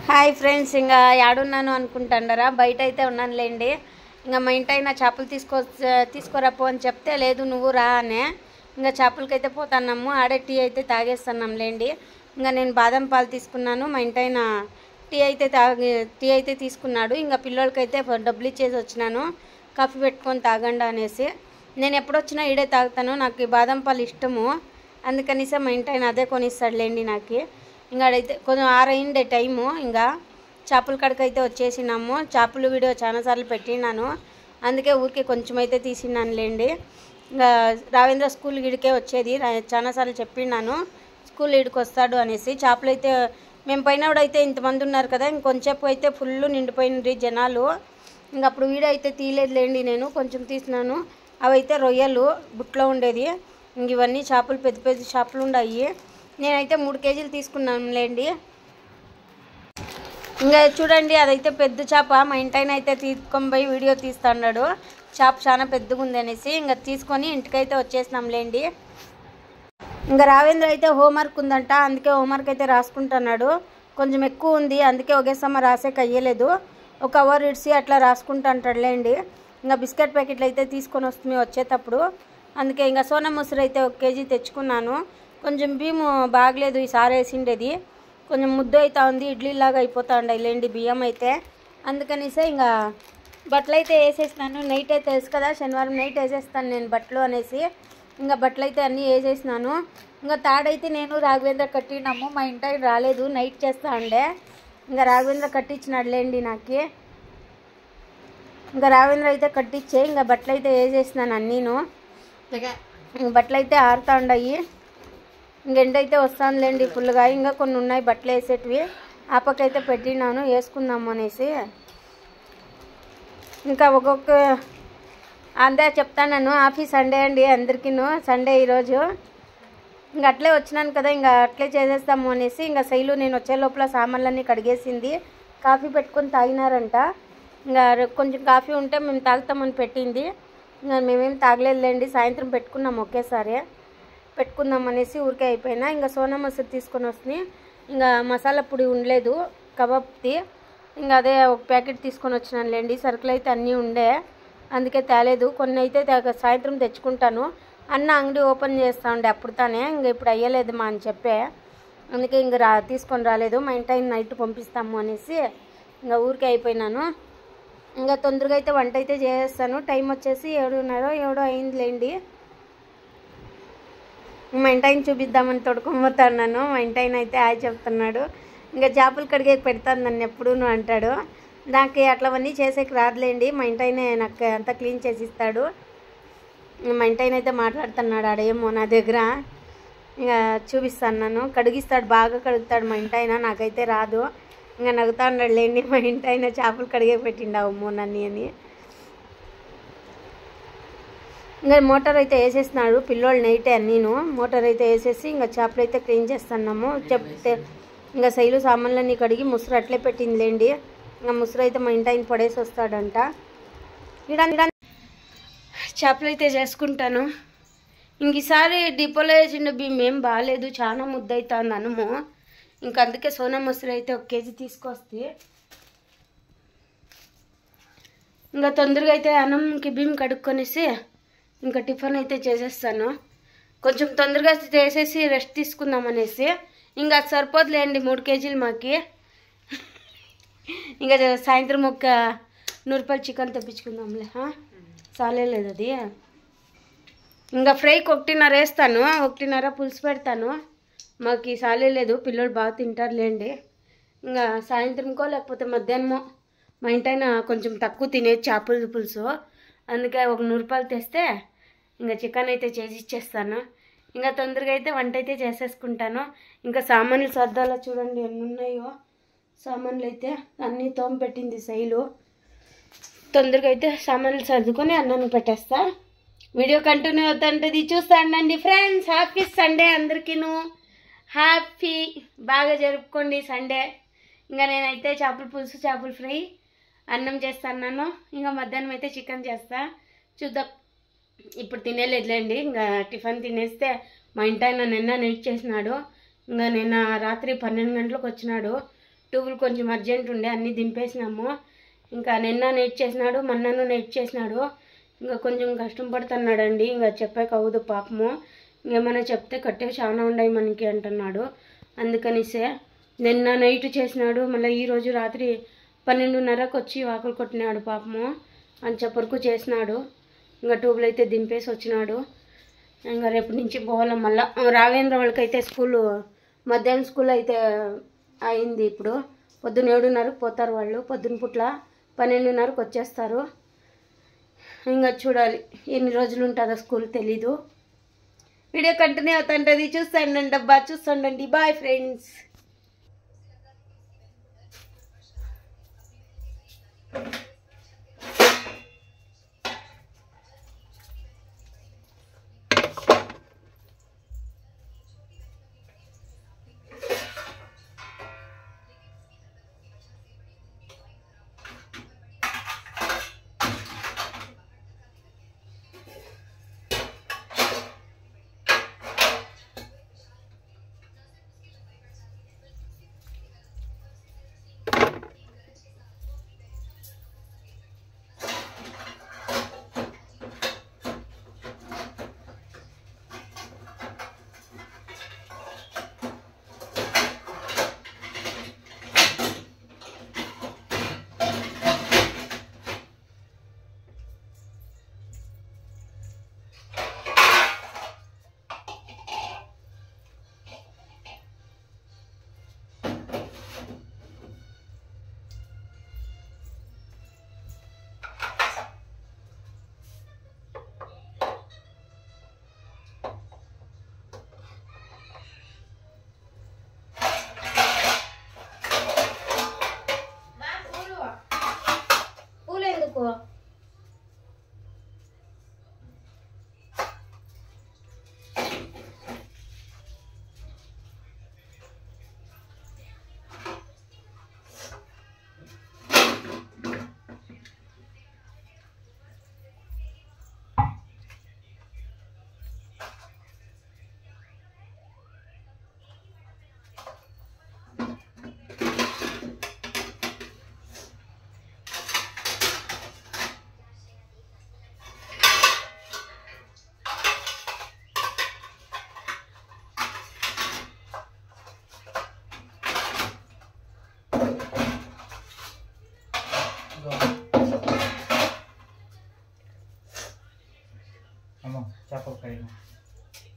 Hi friends, ఇంకా యాడున్నాను అనుకుంటాండరా. బయట అయితే ఉన్నానులేండి. ఇంకా మా ఇంటి అయినా చేపలు తీసుకురాపో అని చెప్తే లేదు నువ్వు రా అనే. ఇంకా చేపలకైతే పోతున్నాము. ఆడే టీ అయితే తాగేస్తున్నాంలేండి. ఇంకా నేను బాదం పాలు తీసుకున్నాను. మా ఇంటి అయినా టీ అయితే తీసుకున్నాడు. ఇంకా పిల్లలకైతే డబ్బులు ఇచ్చేసి వచ్చినాను, కాఫీ పెట్టుకొని తాగండి అనేసి. నేను ఎప్పుడొచ్చినా ఈడే తాగుతాను. నాకు ఈ బాదం పాలు ఇష్టము, అందుకనిసే మా ఇంటి అయినా అదే కొనిస్తాడులేండి నాకు. ఇంకా అడైతే కొంచెం ఆరైండే టైము. ఇంకా చేపల కాడికి అయితే వచ్చేసినాము. చేపలు వీడియో చాలాసార్లు పెట్టినాను, అందుకే ఊరికే కొంచెం అయితే తీసినానులేండి. ఇంకా రావేంద్ర స్కూల్ ఈడికే వచ్చేది, చాలాసార్లు చెప్పినాను స్కూల్ ఈడికి వస్తాడు అనేసి. చేపలు అయితే మేము పోయినప్పుడైతే ఇంతమంది ఉన్నారు కదా, ఇంకొంచెంసేపు అయితే ఫుల్ నిండిపోయినరి జనాలు. ఇంక అప్పుడు వీడియో అయితే తీయలేదులేండి, నేను కొంచెం తీసినాను. అవైతే రొయ్యలు బుట్లో ఉండేది. ఇంక ఇవన్నీ చేపలు, పెద్ద పెద్ద చేపలు ఉన్నాయి. నేనైతే 3 కేజీలు తీసుకున్నానులేండి. ఇంకా చూడండి, అదైతే పెద్ద చేప. మా ఇంటైన అయితే తీసుకొని పోయి వీడియో తీస్తున్నాడు. చేప చాలా పెద్దగా ఉంది అనేసి ఇంకా తీసుకొని ఇంటికైతే వచ్చేసినాంలేండి. ఇంకా రావేంద్ర అయితే హోంవర్క్ ఉందంట, అందుకే హోంవర్క్ అయితే రాసుకుంటున్నాడు. కొంచెం ఎక్కువ ఉంది, అందుకే ఒకేసారి రాసేకి అయ్యలేదు. ఒక అవర్ ఇడిసి అట్లా రాసుకుంటా అంటాడులేండి. ఇంకా బిస్కెట్ ప్యాకెట్లు అయితే తీసుకొని వస్తుంది వచ్చేటప్పుడు, అందుకే ఇంకా సోనా మసూరి అయితే 1 కేజీ తెచ్చుకున్నాను. కొంచెం బియ్యం బాగలేదు ఈసారి వేసిండేది, కొంచెం ముద్ద అవుతా ఉంది, ఇడ్లీలాగా అయిపోతా ఉండలేండి బియ్యం అయితే. అందుకనిసే ఇంకా బట్టలు అయితే వేసేసినాను. నైట్ అయితే తెలుసు కదా, శనివారం నైట్ వేసేస్తాను నేను బట్టలు అనేసి. ఇంకా బట్టలు అయితే అన్నీ వేసేసినాను. ఇంకా తాడైతే నేను రాఘవేంద్ర కట్టినాము. మా ఇంటి రాలేదు, నైట్ చేస్తా ఉండే. ఇంకా రాఘవేంద్ర కట్టించినాడులేండి నాకు. ఇంకా రాఘవేంద్ర అయితే కట్టించే ఇంకా బట్టలు అయితే వేసేసినాను అన్నీను. బట్టలు అయితే ఆరుతా ఉన్నాయి. ఇంకెండైతే వస్తానులేండి ఫుల్గా. ఇంకా కొన్ని ఉన్నాయి బట్టలు వేసేటివి, ఆ పక్కైతే పెట్టినాను వేసుకుందాము అనేసి. ఇంకా ఒక్కొక్క అంతే చెప్తాను. ఆఫీస్ సండే అండి అందరికీను, సండే ఈరోజు. ఇంకా అట్లే వచ్చినాను కదా, ఇంకా అట్లే చేసేస్తాము అనేసి. ఇంకా శైలు నేను వచ్చే లోపల సామాన్లన్నీ కడిగేసింది. కాఫీ పెట్టుకొని తాగినారంట. ఇంకా కొంచెం కాఫీ ఉంటే మేము తాగుతామని పెట్టింది. ఇంకా మేమేం తాగలేదులేండి, సాయంత్రం పెట్టుకున్నాము ఒకేసారి. పెట్టుకుందాం అనేసి ఊరికే అయిపోయినా. ఇంకా సోనా మసూరి తీసుకొని వస్తుంది. ఇంకా మసాలా పొడి ఉండలేదు కబాబ్ది, ఇంకా అదే 1 ప్యాకెట్ తీసుకొని వచ్చినానులేండి. సరుకులు అయితే అన్నీ ఉండే, అందుకే తేలేదు. కొన్ని అయితే సాయంత్రం తెచ్చుకుంటాను. అన్న అంగడి ఓపెన్ చేస్తూ ఉండే అప్పుడు తానే, ఇంకా ఇప్పుడు అయ్యలేదు మా అని చెప్పే, అందుకే ఇంక తీసుకొని రాలేదు. మా ఇంటి నైట్ పంపిస్తాము అనేసి ఇంకా ఊరికే అయిపోయినాను. ఇంకా తొందరగా అయితే వంట అయితే చేసేస్తాను. టైం వచ్చేసి 7:30 అయిందిలేండి. మా ఇంటాయన చూపిద్దామని తొడుకోబోతున్నాను. మా ఇంటాయన అయితే చెప్తున్నాడు. ఇంకా చేపలు కడిగే పెడతాను నన్ను ఎప్పుడు అంటాడు. నాకు అట్లవన్నీ చేసేకి రాదులేండి, మా ఇంటాయనే నాకు అంతా క్లీన్ చేసి ఇస్తాడు. మా ఇంటాయన అయితే మాట్లాడుతున్నాడు ఆడేమో నా దగ్గర. ఇంకా చూపిస్తాను, కడిగిస్తాడు, బాగా కడుగుతాడు మా ఇంటాయన. నాకైతే రాదు. ఇంకా నవ్వుతా ఉన్నాడు లేండి మా ఇంటాయన, చేపలు కడిగే పెట్టిండావు నన్ను అని. ఇంకా మోటార్ అయితే వేసేసినాడు పిల్లోళ్ళు నైటే అన్నీను. మోటార్ అయితే వేసేసి ఇంకా చేపలు అయితే క్లీన్ చేస్తున్నాము. చెప్తే ఇంకా శైలు సామాన్లన్నీ కడిగి ముసురు అట్లే పెట్టిందిలేండి. ఇంకా ముసురు అయితే మా ఇంటి ఆయన పడేసి వస్తాడంట. చేపలు అయితే చేసుకుంటాను. ఇంక ఈసారి డిపోలో వేసిండు బియ్యం ఏం బాగాలేదు, చాలా ముద్ద అవుతుంది అన్నము. ఇంకా అందుకే సోనా మసూరి అయితే 1 కేజీ తీసుకొస్తే ఇంకా తొందరగా అయితే అన్నంకి బియ్యం కడుక్కొనేసి ఇంకా టిఫిన్ అయితే చేసేస్తాను. కొంచెం తొందరగా చేసేసి రెస్ట్ తీసుకుందాం అనేసి. ఇంకా అది సరిపోదులేండి 3 కేజీలు మాకి. ఇంకా సాయంత్రం 100 రూపాయలు చికెన్ తెప్పించుకుందాంలే, చాలేదు అది. ఇంకా ఫ్రైకి 1:30 వేస్తాను, 1:30 పులుసు పెడతాను. మాకు చాలేదు, పిల్లలు బాగా తింటారులేండి. ఇంకా సాయంత్రంకో లేకపోతే మధ్యాహ్నమో మా ఇంటైనా కొంచెం తక్కువ తినేది చేపల పులుసు, అందుకే 100 రూపాయలు తెస్తే ఇంకా చికెన్ అయితే చేసి ఇచ్చేస్తాను. ఇంకా తొందరగా అయితే వంట అయితే చేసేసుకుంటాను. ఇంకా సామాన్లు సర్దాలో చూడండి ఎన్ని ఉన్నాయో సామాన్లు అయితే. అన్నీ తోమ పెట్టింది శైలు. తొందరగా అయితే సామాన్లు సర్దుకొని అన్నాన్ని పెట్టేస్తా. వీడియో కంటిన్యూ అవుతుంటుంది, చూస్తా ఉండండి ఫ్రెండ్స్. హ్యాపీ సండే అందరికీను, హ్యాపీ బాగా జరుపుకోండి సండే. ఇంకా నేనైతే చేపల పులుసు, చేపల ఫ్రై, అన్నం చేస్తున్నాను. ఇంకా మధ్యాహ్నం అయితే చికెన్ చేస్తా, చూద్దాం. ఇప్పుడు తినేలేదులేండి, ఇంకా టిఫిన్ తినేస్తే మా ఇంటాయన నిన్న నైట్ చేసినాడు. ఇంకా నిన్న రాత్రి 12 గంటలకు వచ్చినాడు. ట్యూబులు కొంచెం అర్జెంట్ ఉండే అన్నీ దింపేసినాము. ఇంకా నిన్న నైట్ చేసినాడు, మొన్నను నైట్ చేసినాడు. ఇంకా కొంచెం కష్టం పడుతున్నాడండి. ఇంకా చెప్పాక అవ్వదు పాపము. ఇంకేమైనా చెప్తే కట్టేవి చాలా ఉన్నాయి మనకి అంటున్నాడు. అందుకనిసే నిన్న నైట్ చేసినాడు. మళ్ళీ ఈరోజు రాత్రి 12:30కు వచ్చి వాకులు కొట్టినాడు పాపము. అని చెప్పరకు చేసినాడు. ఇంకా ట్యూబులు అయితే దింపేసి వచ్చినాడు. ఇంకా రేపు నుంచి పోవాలి. మళ్ళీ రావేంద్ర వాళ్ళకైతే స్కూలు మధ్యాహ్నం స్కూల్ అయితే అయింది. ఇప్పుడు పొద్దున్న 7:30కు పోతారు వాళ్ళు. పొద్దున్న పుట్ల 12:30కు వచ్చేస్తారు. ఇంకా చూడాలి ఎన్ని రోజులు ఉంటుందో స్కూల్ తెలీదు. వీడియో కంటిన్యూ అవుతుంటుంది. చూస్తాండి అబ్బా, చూస్తుండండి. Bye friends.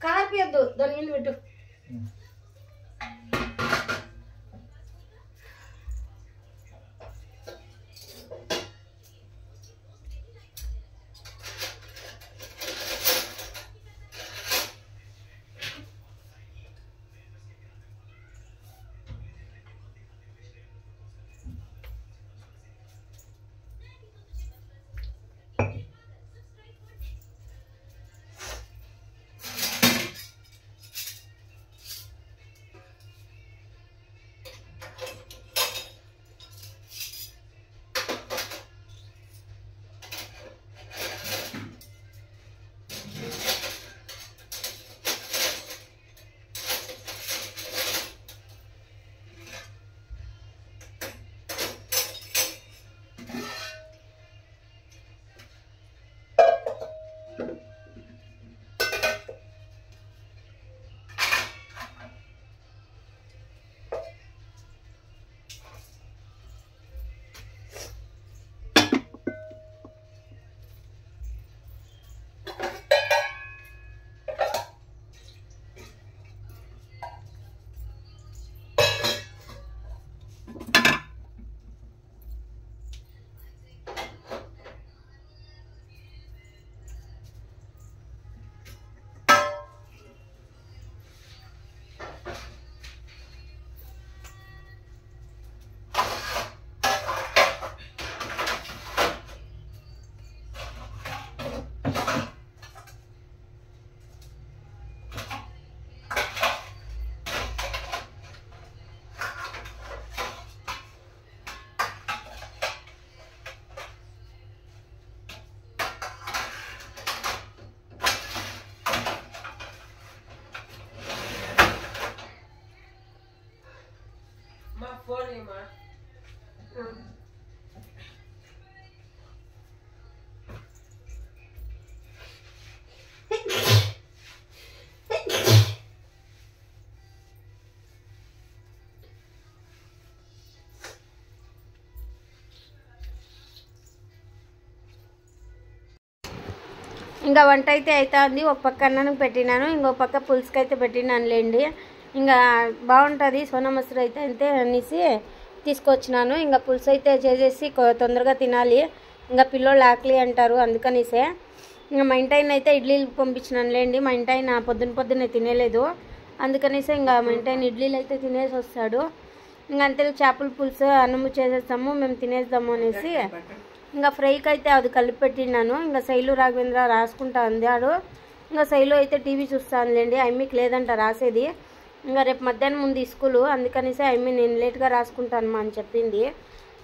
కార్పియద్దు, దాని మీద పెట్టు. ఇంకా వంట అయితే అవుతుంది. ఒక పక్క అన్నానికి పెట్టినాను, ఇంకో పక్క పులుసుకి అయితే పెట్టినాను లేండి. ఇంకా బాగుంటుంది సోనా మసూరి అయితే అంతే అనేసి తీసుకొచ్చినాను. ఇంకా పులుసు అయితే చేసేసి తొందరగా తినాలి, ఇంకా పిల్లోళ్ళు ఆకలి అంటారు అందుకనేసే. ఇంకా మా ఇంటి ఆయన అయితే ఇడ్లీలు పంపించినాను లేండి. మా ఇంటి ఆయన పొద్దున్నే తినేలేదు, అందుకనేసి ఇంకా మా ఇంటి ఆయన ఇడ్లీలు అయితే తినేసి వస్తాడు. ఇంకా అంతే చేపల పులుసు అన్నము చేసేస్తాము, మేము తినేస్తాము అనేసి ఇంకా ఫ్రైకి అయితే అది కలిపి పెట్టినాను. ఇంకా శైలు రాఘవేంద్ర రాసుకుంటా అందాడు. ఇంకా శైలు అయితే టీవీ చూస్తానులేండి, ఐమ్మీకి లేదంట రాసేది. ఇంకా రేపు మధ్యాహ్నం ముందు స్కూలు, అందుకనేసి ఐమ్మీ నేను లేట్గా రాసుకుంటానమ్మా అని చెప్పింది.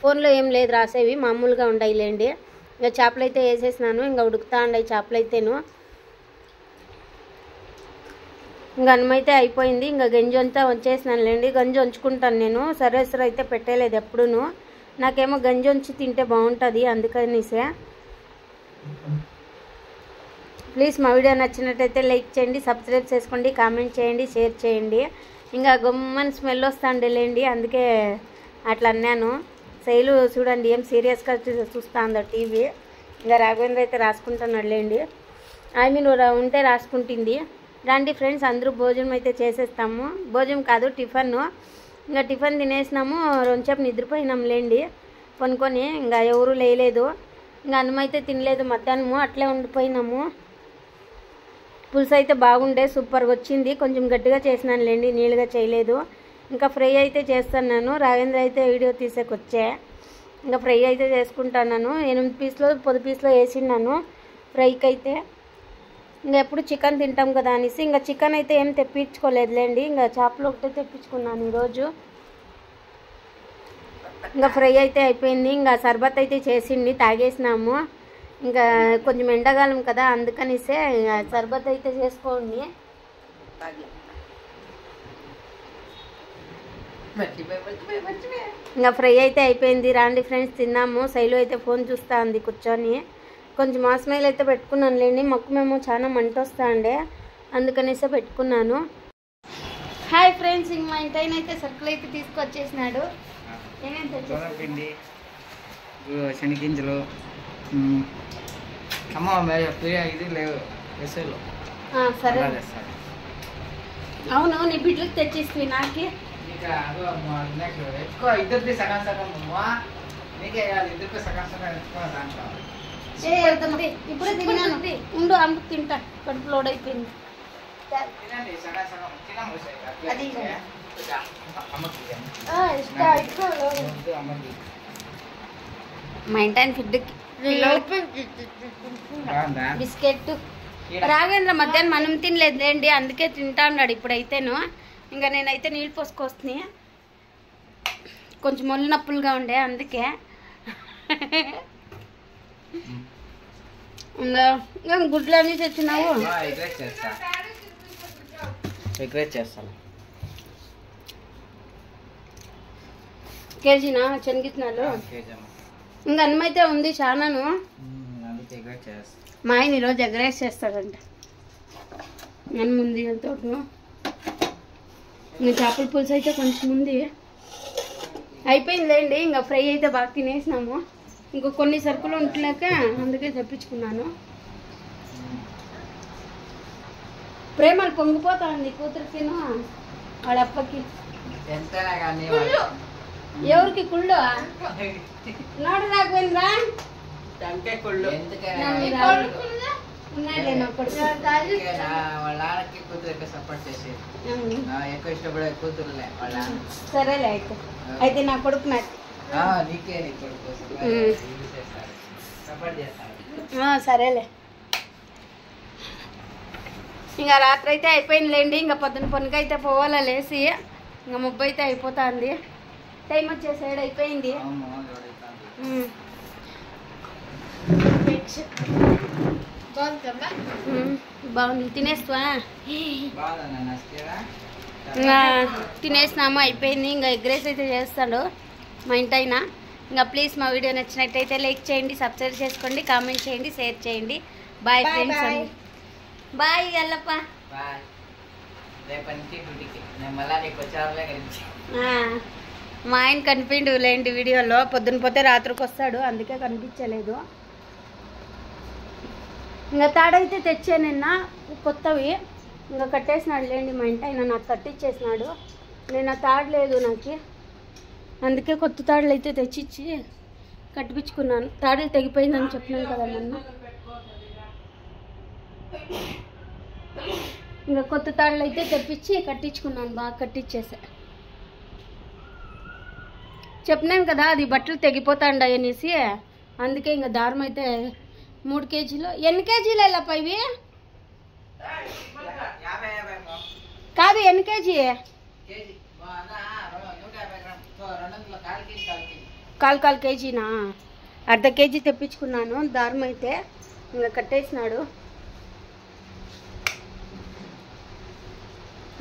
ఫోన్లో ఏం లేదు రాసేవి, మామూలుగా ఉండయిలేండి. ఇంకా చేపలు అయితే వేసేసినాను, ఇంకా ఉడుకుతా ఉండాయి చేపలు అయితేను. ఇంకా అన్నం అయితే అయిపోయింది. ఇంకా గంజి అంతా వంచేసినాను లేండి. గంజి వంచుకుంటాను నేను, సరే అయితే పెట్టలేదు ఎప్పుడూను. నాకేమో గంజి వంచి తింటే బాగుంటుంది అందుకనేసే. ప్లీజ్ మా వీడియో నచ్చినట్టయితే లైక్ చేయండి, సబ్స్క్రైబ్ చేసుకోండి, కామెంట్ చేయండి, షేర్ చేయండి. ఇంకా గమ్మని స్మెల్ వస్తాండే లేండి, అందుకే అట్లా అన్నాను. శైలు చూడండి ఏం సీరియస్గా చూస్తా ఉందో టీవీ. ఇంకా రాఘవేంద్ర అయితే రాసుకుంటున్నాడు లేండి, ఐ మీన్ ఉంటే రాసుకుంటుంది. రండి ఫ్రెండ్స్, అందరూ భోజనం అయితే చేసేస్తాము. భోజనం కాదు టిఫన్. ఇంకా టిఫిన్ తినేసినాము, రెండుసేపు నిద్రపోయినాం లేండి కొనుక్కొని. ఇంకా ఎవరు లేయలేదు. ఇంకా అన్నం అయితే తినలేదు మధ్యాహ్నము, అట్లే ఉండిపోయినాము. పులుసు అయితే బాగుండే, సూపర్గా వచ్చింది. కొంచెం గట్టిగా చేసినాను లేండి, నీళ్ళుగా చేయలేదు. ఇంకా ఫ్రై అయితే చేస్తున్నాను. రాఘవేంద్ర అయితే వీడియో తీసేకొచ్చే ఇంకా ఫ్రై అయితే చేసుకుంటున్నాను. 8 పీసులు 10 పీసులు వేసినాను ఫ్రైకి అయితే. ఇంకా ఎప్పుడు చికెన్ తింటాం కదా అనేసి ఇంకా చికెన్ అయితే ఏం తెప్పించుకోలేదులేండి. ఇంకా చేపలు ఒకటే తెప్పించుకున్నాను ఈరోజు. ఇంకా ఫ్రై అయితే అయిపోయింది. ఇంకా సర్బత్ అయితే చేసిండి తాగేసినాము. ఇంకా కొంచెం ఎండాకాలం కదా అందుకనిసే సర్బత్ అయితే చేసుకోండి. ఇంకా ఫ్రై అయితే అయిపోయింది. రాండి ఫ్రెండ్స్ తిన్నాము. శైలు అయితే ఫోన్ చూస్తా ఉంది కూర్చొని. కొంచెం మాస్మైల్ అయితే పెట్టుకున్నాను లేండి, మొక్కు మేము చాలా మంట వస్తా అండే అందుకనేసే పెట్టుకున్నాను. హాయ్ ఫ్రెండ్స్, ఇంక మా ఇంటి అయితే సరుకులు అయితే తీసుకొచ్చేసినాడు. ఏమేమి తెచ్చేసి శనగింజలు ఇది లేవు. సరే అవును, నీ బిడ్డలకు తెచ్చిస్తుంది నాకు. ఎక్కువ ఇద్దరిది సగం సగం నీకే ఇద్దరికి సగం సగం ఎక్కువ దాంట్లో ఇప్పుడు తిన్నాను, ఉండు అమ్మ తింటా, కడుపు లోడ్ అయిపోయింది. మా ఇంటి ఫుడ్ బిస్కెట్ రాఘవేంద్ర మధ్యాహ్నం మనం తినలేదు లేండి, అందుకే తింటా ఉన్నాడు ఇప్పుడైతేను. ఇంకా నేనైతే నీళ్ళు పోసుకొస్తున్నాయి, కొంచెం ఒళ్ళు నొప్పులుగా ఉండే అందుకే. ఇంకా గుడ్లు అన్నీ తెచ్చినావు. కేజీనా శనగిత్తనాలు? ఇంకా అన్నం అయితే ఉంది చాలాను. మా ఆయన ఈరోజు ఎగ్ రైస్ చేస్తాడంట. అన్నం ఉంది అంత. ఇంకా చేపల పులుసు అయితే కొంచెం ఉంది, అయిపోయిందిలేండి. ఇంకా ఫ్రై అయితే బాగా తినేసినాము. ఇంకో కొన్ని సరుకులు ఉండలేక అందుకే తెప్పించుకున్నాను. ప్రేమలు పొంగిపోతా ఉంది కూతురికి వాళ్ళ అప్పకి. ఎవరికి కుళ్ళు నాడు రాఘవేంద్ర సరేలే అయితే నా కొడుకు సరేలే. ఇంకా రాత్రి అయితే అయిపోయిందిలేండి. ఇంకా పొద్దున్న పొన్నుగా అయితే పోవాలా లేసి. ఇంకా ముబ్బు అయితే అయిపోతుంది, టైం వచ్చేసాడు అయిపోయింది. బాగుంది, తినేస్తా. తినేసినాము అయిపోయింది. ఇంకా ఎగ్ రైస్ అయితే చేస్తాడు మా ఇంటి ఆయన. ఇంకా ప్లీజ్ మా వీడియో నచ్చినట్టయితే లైక్ చేయండి, సబ్స్క్రైబ్ చేసుకోండి, కామెంట్ చేయండి, షేర్ చేయండి. బాయ్ ఫ్రెండ్స్, బాయ్ అల్లప్ప. మా ఆయన కనిపిండు లేండి వీడియోలో, పొద్దున పోతే రాత్రికి వస్తాడు అందుకే కనిపించలేదు. ఇంకా తాడైతే తెచ్చా నిన్న కొత్తవి, ఇంకా కట్టేసినాడు లేండి మా ఇంటి ఆయన, నాకు కట్టించేసినాడు. నేను ఆ తాడలేదు నాకు, అందుకే కొత్త తాడులు అయితే తెచ్చిచ్చి కట్టిపించుకున్నాను. తాడులు తెగిపోయిందని చెప్పినాను కదా మొన్న. ఇంకా కొత్త తాడులు అయితే తెప్పించి కట్టించుకున్నాను, బాగా కట్టించేసా. చెప్పినాను కదా అది బట్టలు తెగిపోతాండాయి అనేసి, అందుకే ఇంకా దారం అయితే 3 కేజీలు. ఎన్ని కేజీలు వెళ్ళప్ప ఇవి? కాదు ఎన్ని కేజీ? కాల్ కేజీనా? అర్ధ కేజీ తెప్పించుకున్నాను దారం అయితే, ఇంకా కట్టేసినాడు.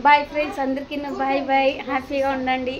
బాయ్ ఫ్రెండ్స్, అందరికీ బాయ్ బాయ్, హ్యాపీగా ఉండండి.